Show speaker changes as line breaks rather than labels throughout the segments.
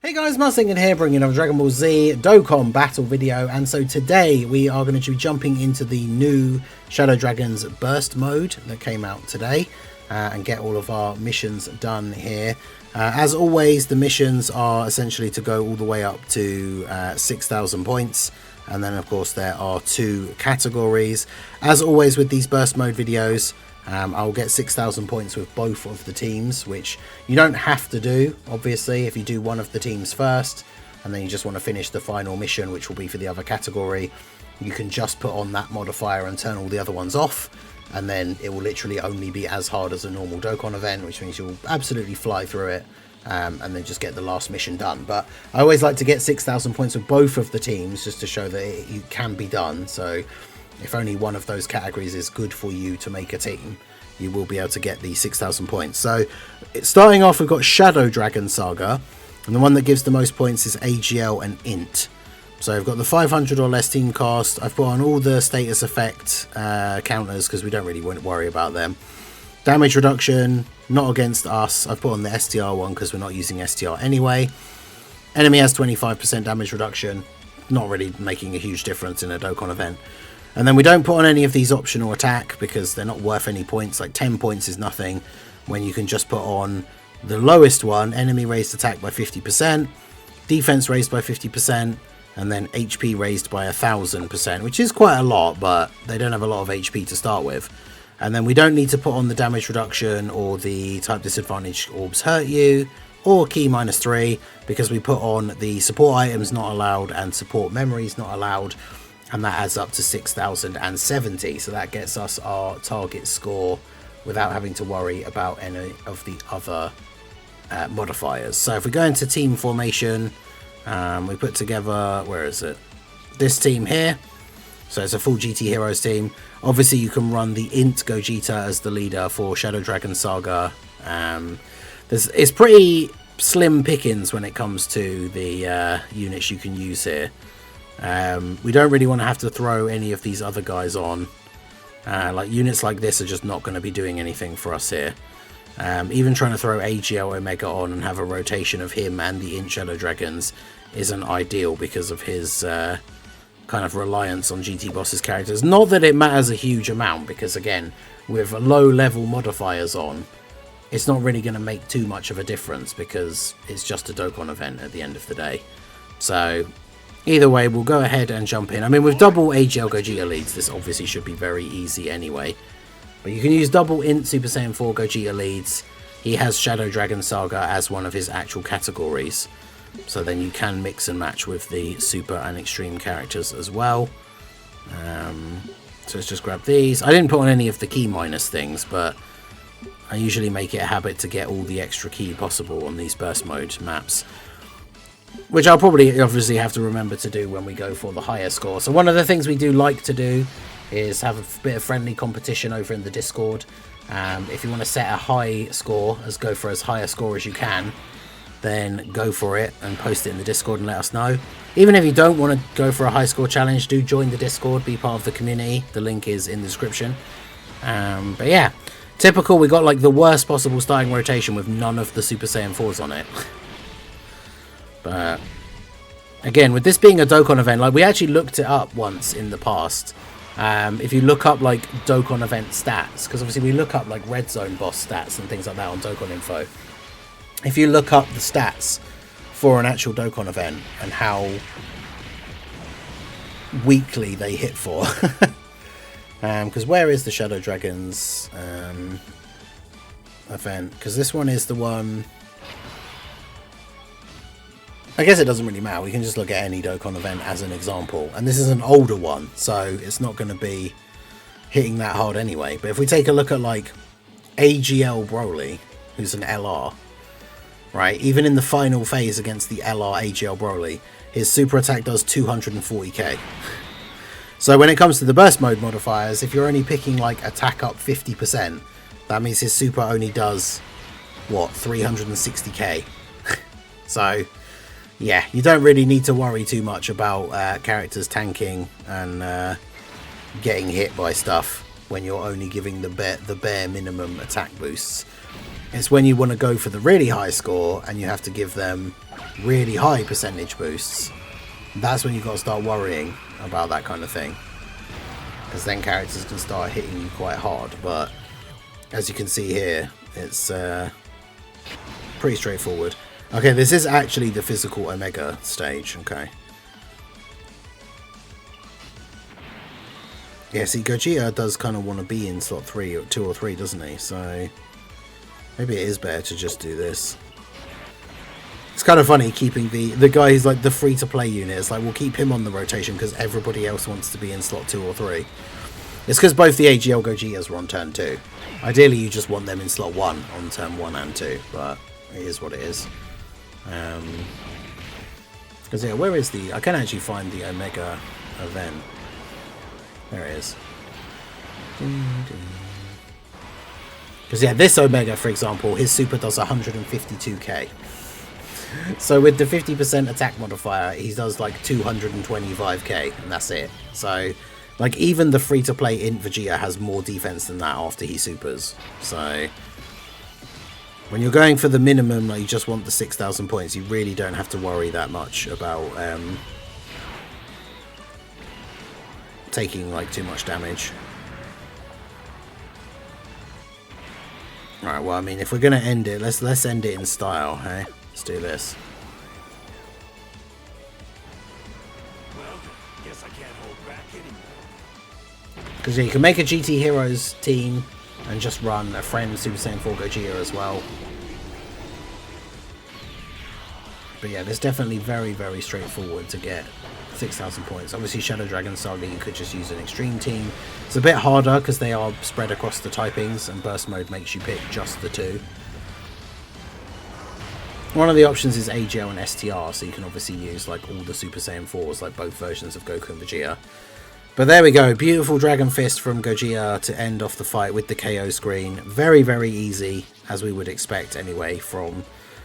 Hey guys, Marsingan here, bringing another Dragon Ball Z Dokkan battle video, and so today we are going to be jumping into the new Shadow Dragons burst mode that came out today and get all of our missions done here. As always, the missions are essentially to go all the way up to 6,000 points, and then of course there are two categories. As always with these burst mode videos, I'll get 6,000 points with both of the teams, which you don't have to do, obviously. If you do one of the teams first, and then you just want to finish the final mission, which will be for the other category, you can just put on that modifier and turn all the other ones off, and then it will literally only be as hard as a normal Dokkan event, which means you'll absolutely fly through it, and then just get the last mission done. But I always like to get 6,000 points with both of the teams, just to show that it can be done. So if only one of those categories is good for you to make a team, you will be able to get the 6,000 points. So starting off, we've got Shadow Dragon Saga, and the one that gives the most points is AGL and Int. So I've got the 500 or less team cost. I've put on all the status effect counters because we don't really worry about them. Damage reduction, not against us. I've put on the STR one because we're not using STR anyway. Enemy has 25% damage reduction, not really making a huge difference in a Dokkan event. And then we don't put on any of these optional attack because they're not worth any points. Like 10 points is nothing when you can just put on the lowest one, enemy raised attack by 50%, defense raised by 50%, and then HP raised by 1,000%, which is quite a lot, but they don't have a lot of HP to start with. And then we don't need to put on the damage reduction or the type disadvantage orbs hurt you or key -3 because we put on the support items not allowed and support memories not allowed. And that adds up to 6,070, so that gets us our target score without having to worry about any of the other modifiers. So if we go into team formation, we put together, where is it? This team here. So it's a full GT Heroes team. Obviously you can run the Int Gogeta as the leader for Shadow Dragon Saga. It's pretty slim pickings when it comes to the units you can use here. We don't really want to have to throw any of these other guys on. Like units like this are just not going to be doing anything for us here. Even trying to throw AGL Omega on and have a rotation of him and the Int Shadow Dragons isn't ideal because of his kind of reliance on GT Boss's characters. Not that it matters a huge amount, because again, with low level modifiers on, it's not really going to make too much of a difference because it's just a Dokkan event at the end of the day. So either way, we'll go ahead and jump in. I mean, with double AGL Gogeta leads, this obviously should be very easy anyway. But you can use double Int Super Saiyan 4 Gogeta leads. He has Shadow Dragon Saga as one of his actual categories. So then you can mix and match with the Super and Extreme characters as well. So let's just grab these. I didn't put on any of the key minus things, but I usually make it a habit to get all the extra key possible on these burst mode maps, which I'll probably obviously have to remember to do when we go for the higher score. So one of the things we do like to do is have a bit of friendly competition over in the Discord. If you want to set a high score, go for as high a score as you can, then go for it and post it in the Discord and let us know. Even if you don't want to go for a high score challenge, do join the Discord, be part of the community. The link is in the description. But yeah, typical, we got like the worst possible starting rotation with none of the Super Saiyan 4s on it. But again, with this being a Dokkan event, like we actually looked it up once in the past. If you look up like Dokkan event stats, because obviously we look up like Red Zone boss stats and things like that on Dokkan Info. If you look up the stats for an actual Dokkan event and how weakly they hit for, because where is the Shadow Dragons event? Because this one is the one. I guess it doesn't really matter. We can just look at any Dokkan event as an example. And this is an older one, so it's not going to be hitting that hard anyway. But if we take a look at like AGL Broly, who's an LR, right? Even in the final phase against the LR AGL Broly, his super attack does 240k. So when it comes to the burst mode modifiers, if you're only picking like attack up 50%, that means his super only does, what, 360k. So yeah, you don't really need to worry too much about characters tanking and getting hit by stuff when you're only giving the bare minimum attack boosts. It's when you want to go for the really high score and you have to give them really high percentage boosts. That's when you've got to start worrying about that kind of thing. Because then characters can start hitting you quite hard. But as you can see here, it's pretty straightforward. Okay, this is actually the physical Omega stage. Okay. Yeah, see, Gogeta does kind of want to be in slot 3 or 2 or 3, doesn't he? So maybe it is better to just do this. It's kind of funny keeping the guy who's like the free-to-play unit. It's like, we'll keep him on the rotation because everybody else wants to be in slot 2 or 3. It's because both the AGL Gogetas were on turn 2. Ideally, you just want them in slot 1 on turn 1 and 2, but it is what it is. Because, yeah, where is the... I can actually find the Omega event. There it is. Because, yeah, this Omega, for example, his super does 152k. So with the 50% attack modifier, he does like 225k, and that's it. So, like, even the free-to-play Int Vegeta has more defense than that after he supers. So, when you're going for the minimum, like, you just want the 6,000 points, you really don't have to worry that much about taking, like, too much damage. Alright, well, I mean, if we're going to end it, let's end it in style, hey? Let's do this.
Well, guess I can't hold back anymore.
Because yeah, you can make a GT Heroes team and just run a friend Super Saiyan 4 Gogeta as well. But yeah, it's definitely very, very straightforward to get 6,000 points. Obviously, Shadow Dragon Saga, you could just use an extreme team. It's a bit harder because they are spread across the typings, and burst mode makes you pick just the 2. One of the options is AGL and STR, so you can obviously use like all the Super Saiyan 4s, like both versions of Goku and Vegeta. But there we go, beautiful Dragon Fist from Gogeta to end off the fight with the KO screen. Very, very easy, as we would expect anyway, from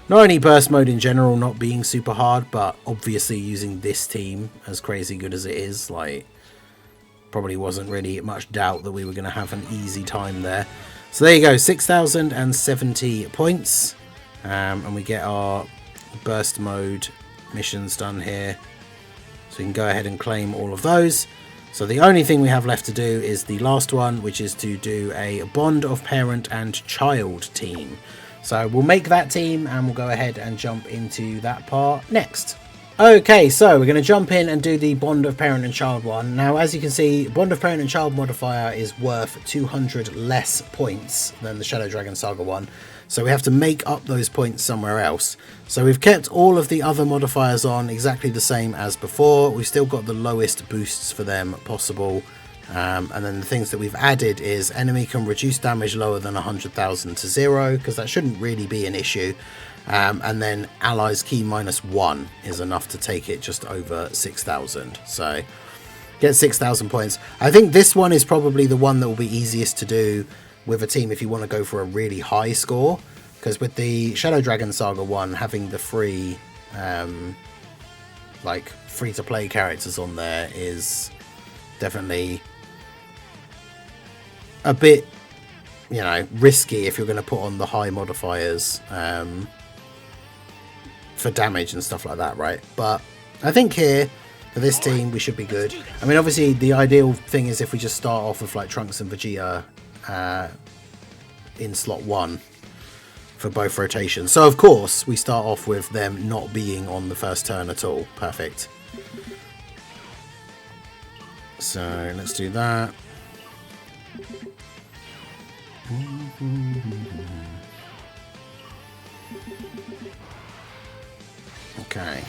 not only burst mode in general not being super hard, but obviously using this team as crazy good as it is. Like, probably wasn't really much doubt that we were going to have an easy time there. So there you go, 6,070 points. And we get our burst mode missions done here, so we can go ahead and claim all of those. So the only thing we have left to do is the last one, which is to do a bond of parent and child team. So we'll make that team and we'll go ahead and jump into that part next. Okay, so we're going to jump in and do the bond of parent and child one. Now, as you can see, bond of parent and child modifier is worth 200 less points than the Shadow Dragon Saga one. So we have to make up those points somewhere else. So we've kept all of the other modifiers on exactly the same as before. We've still got the lowest boosts for them possible. And then the things that we've added is enemy can reduce damage lower than 100,000 to 0, because that shouldn't really be an issue. And then allies key -1 is enough to take it just over 6,000. So get 6,000 points. I think this one is probably the one that will be easiest to do with a team if you want to go for a really high score, because with the Shadow Dragon Saga one, having the free like free to play characters on there is definitely a bit, you know, risky if you're going to put on the high modifiers for damage and stuff like that, right? But I think here for this team we should be good. I mean, obviously the ideal thing is if we just start off with like Trunks and Vegeta in slot 1 for both rotations. So of course we start off with them not being on the first turn at all. Perfect. So let's do that. Okay.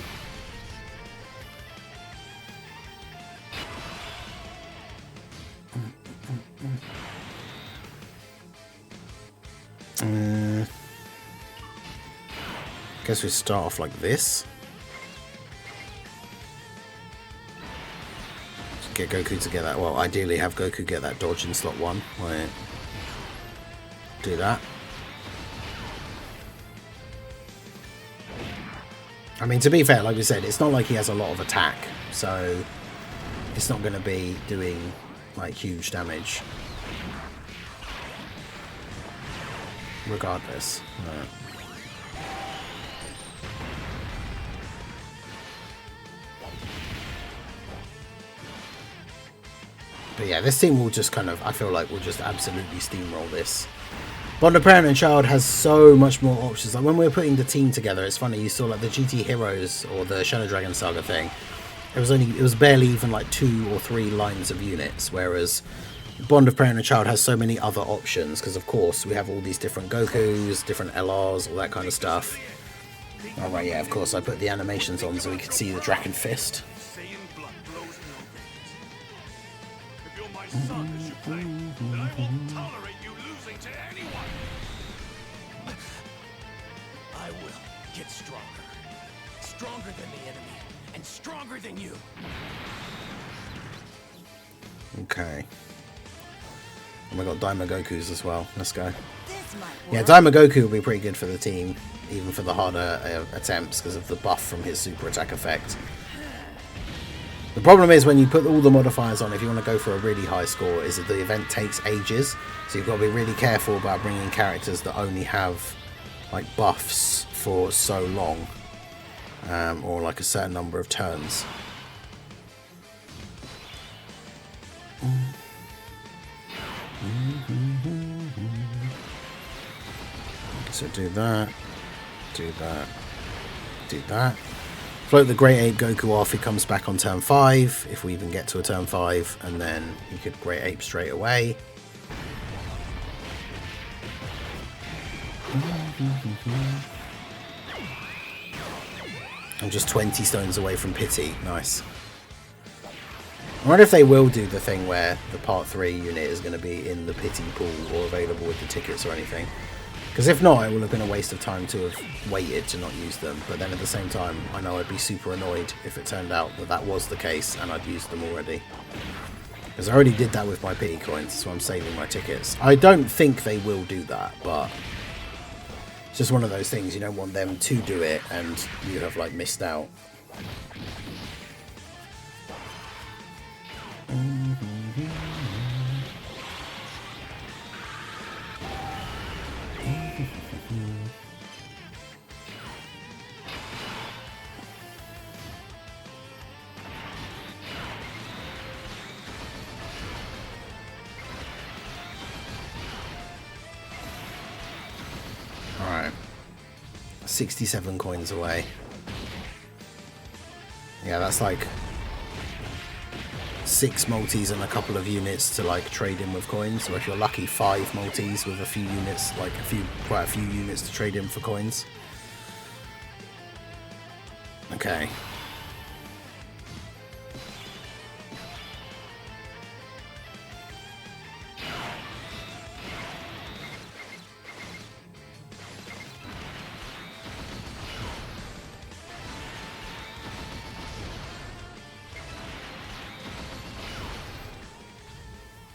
Guess we start off like this. Get Goku to get that. Well, ideally have Goku get that dodge in slot 1. Right. Do that. I mean, to be fair, like we said, it's not like he has a lot of attack, so it's not going to be doing like huge damage. regardless. Right. But yeah, this team will just kind of, I feel like, will just absolutely steamroll this. Bond of Parent and Child has so much more options. Like when we were putting the team together, it's funny, you saw like the GT Heroes or the Shadow Dragon Saga thing. It was barely even like 2 or 3 lines of units, whereas Bond of Parent and Child has so many other options because of course we have all these different Gokus, different LRs, all that kind of stuff. Oh right, yeah, of course I put the animations on so we could see the Dragon Fist.
I will get stronger. Stronger than the enemy. And stronger than you.
Okay. And we got Daima Gokus as well. Let's go. Yeah, Daima Goku will be pretty good for the team, even for the harder attempts, because of the buff from his super attack effect. The problem is when you put all the modifiers on, if you want to go for a really high score, is that the event takes ages. So you've got to be really careful about bringing characters that only have like buffs for so long, or like a certain number of turns. So do that, do that, do that. Float the Great Ape Goku off, he comes back on turn 5, if we even get to a turn 5, and then he could Great Ape straight away. I'm just 20 stones away from pity, nice. I wonder if they will do the thing where the part 3 unit is going to be in the pity pool or available with the tickets or anything. Because if not, it will have been a waste of time to have waited to not use them. But then at the same time, I know I'd be super annoyed if it turned out that that was the case and I'd used them already. Because I already did that with my pity coins, so I'm saving my tickets. I don't think they will do that, but it's just one of those things. You don't want them to do it and you have like missed out. Alright. 67 coins away. Yeah, that's like 6 multis and a couple of units to like trade in with coins. So if you're lucky, 5 multis with a few units, like quite a few units to trade in for coins. Okay.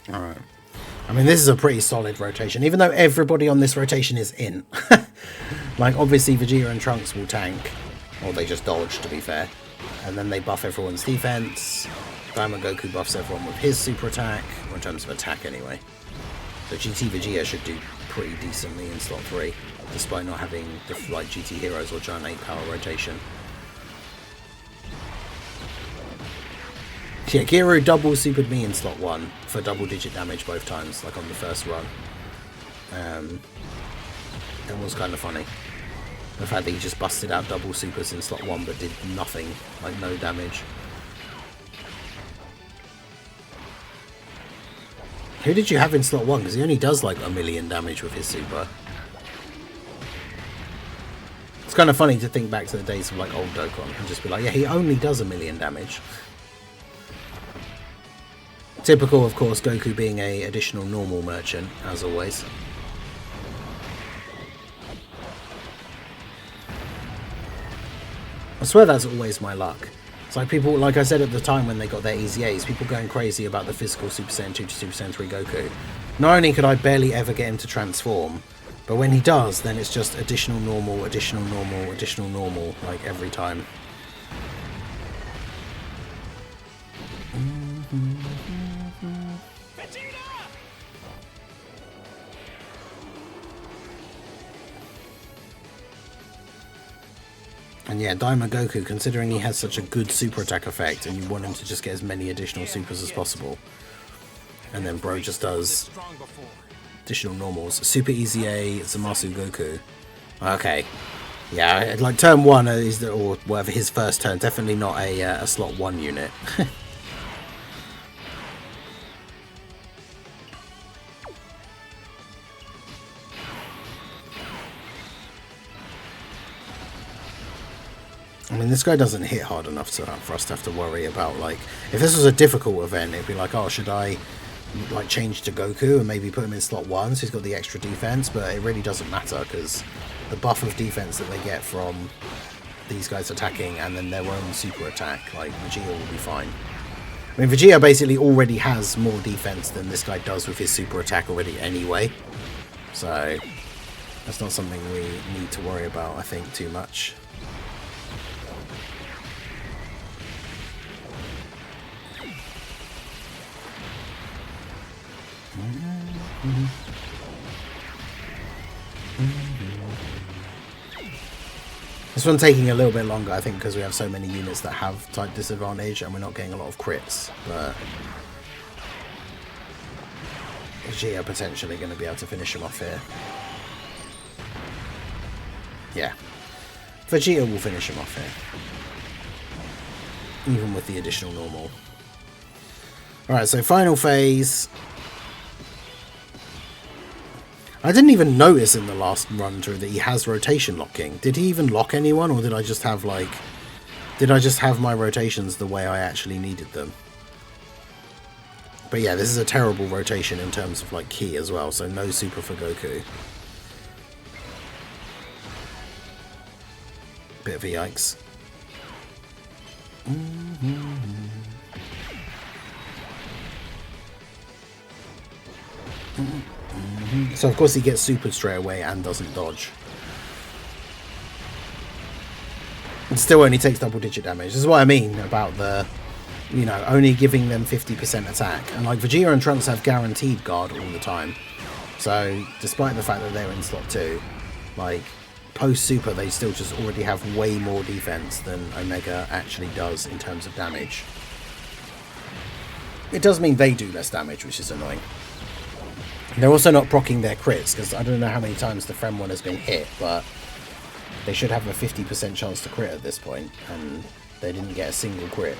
Alright. I mean, this is a pretty solid rotation, even though everybody on this rotation is in. Like, obviously, Vegeta and Trunks will tank, or they just dodge, to be fair. And then they buff everyone's defense. Diamond Goku buffs everyone with his super attack, or in terms of attack anyway. So GT Vegeta should do pretty decently in slot 3, despite not having the like GT Heroes or Giant 8 power rotation. Yeah, Giru double supered me in slot 1 for double digit damage both times, like on the first run. That was kind of funny. The fact that he just busted out double supers in slot 1 but did nothing, like no damage. Who did you have in slot 1? Because he only does like 1,000,000 damage with his super. It's kind of funny to think back to the days of like old Dokkan and just be like, yeah, he only does 1,000,000 damage. Typical, of course, Goku being a additional normal merchant, as always. I swear that's always my luck. It's like people, like I said at the time when they got their EZAs, people going crazy about the physical Super Saiyan 2 to Super Saiyan 3 Goku. Not only could I barely ever get him to transform, but when he does, then it's just additional normal, additional normal, additional normal, like every time. And yeah, Daima Goku, considering he has such a good super attack effect and you want him to just get as many additional supers as possible. And then bro just does additional normals. Super Easy A, Zamasu Goku. Okay. Yeah, like turn 1 is or whatever his first turn, definitely not a slot 1 unit. I mean, this guy doesn't hit hard enough for us to have to worry about, like, if this was a difficult event, it'd be like, oh, should I, like, change to Goku and maybe put him in slot 1 so he's got the extra defense, but it really doesn't matter because the buff of defense that they get from these guys attacking and then their own super attack, like, Vegeta will be fine. I mean, Vegeta basically already has more defense than this guy does with his super attack already anyway, so that's not something we need to worry about, I think, too much. This one's taking a little bit longer, I think, because we have so many units that have type disadvantage and we're not getting a lot of crits, but Vegeta potentially going to be able to finish him off here. Yeah, Vegeta will finish him off here, even with the additional normal. Alright, so final phase. I didn't even notice in the last run through that he has rotation locking. Did he even lock anyone, or did I just have, like... Did I just have my rotations the way I actually needed them? But yeah, this is a terrible rotation in terms of, like, ki as well, so no super for Goku. Bit of a yikes. So of course he gets supered straight away and doesn't dodge. It still only takes double digit damage. This is what I mean about the, you know, only giving them 50% attack. And like Vegeta and Trunks have guaranteed guard all the time. So despite the fact that they're in slot 2, like post super they still just already have way more defense than Omega actually does in terms of damage. It does mean they do less damage, which is annoying. They're also not proccing their crits, because I don't know how many times the Frem one has been hit, but they should have a 50% chance to crit at this point, and they didn't get a single crit.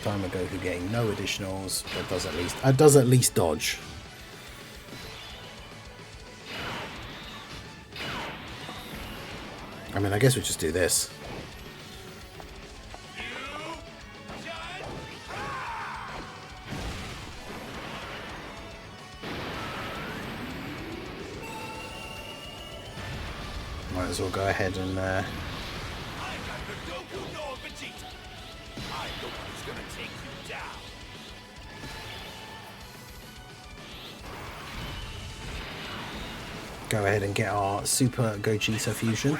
Time ago, who getting no additionals, but does at least dodge. I mean, I guess we just do this. Might as well go ahead and go ahead and get our Super Gogeta fusion.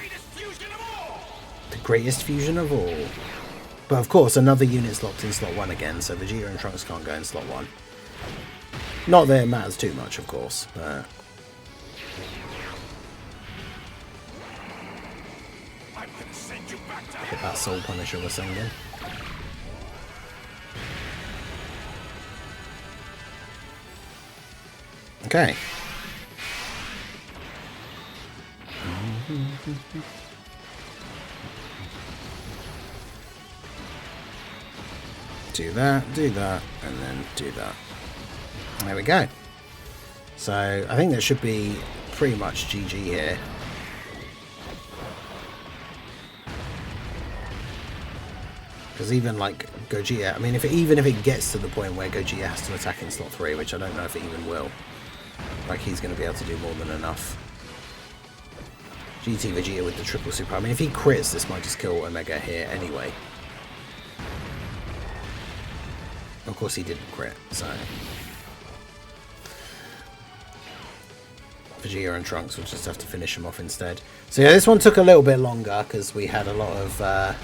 The greatest fusion of all. But of course, another unit's locked in slot 1 again, so Vegeta and Trunks can't go in slot 1. Not that it matters too much, of course, but... hit that Soul Punisher we're sending. Okay. Do that, and then do that. There we go. So I think that should be pretty much GG here. Because even like Gogeta, I mean, even if it gets to the point where Gogeta has to attack in slot 3, which I don't know if it even will, like he's going to be able to do more than enough. GT Vegeta with the triple super. I mean, if he crits, this might just kill Omega here anyway. Of course he didn't crit, so... Vegeta and Trunks will just have to finish him off instead. So yeah, this one took a little bit longer because we had a lot of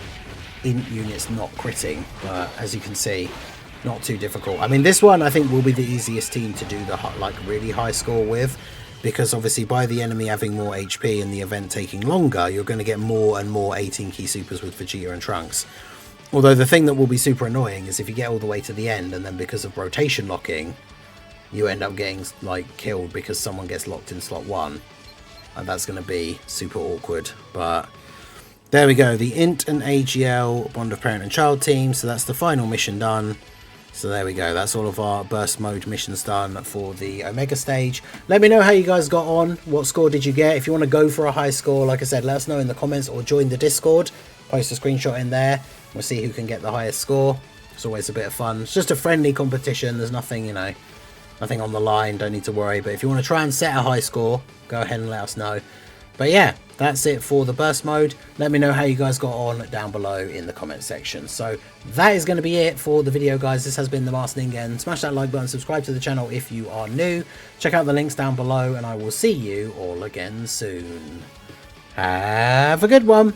int units not critting, but as you can see, not too difficult. I mean, this one I think will be the easiest team to do the like really high score with, because obviously by the enemy having more HP and the event taking longer, you're going to get more and more 18 key supers with Vegeta and Trunks. Although the thing that will be super annoying is if you get all the way to the end and then because of rotation locking, you end up getting like killed because someone gets locked in slot 1. And that's going to be super awkward. But there we go, the Int and AGL Bond of Parent and Child team. So that's the final mission done. So there we go, that's all of our burst mode missions done for the Omega stage. Let me know how you guys got on, what score did you get. If you want to go for a high score, like I said, let us know in the comments or join the Discord. Post a screenshot in there, we'll see who can get the highest score. It's always a bit of fun. It's just a friendly competition, there's nothing, you know, nothing on the line, don't need to worry. But if you want to try and set a high score, go ahead and let us know. But yeah, that's it for the burst mode. Let me know how you guys got on down below in the comment section. So that is going to be it for the video, guys. This has been the Master Ningen. Smash that like button, subscribe to the channel if you are new. Check out the links down below, and I will see you all again soon. Have a good one.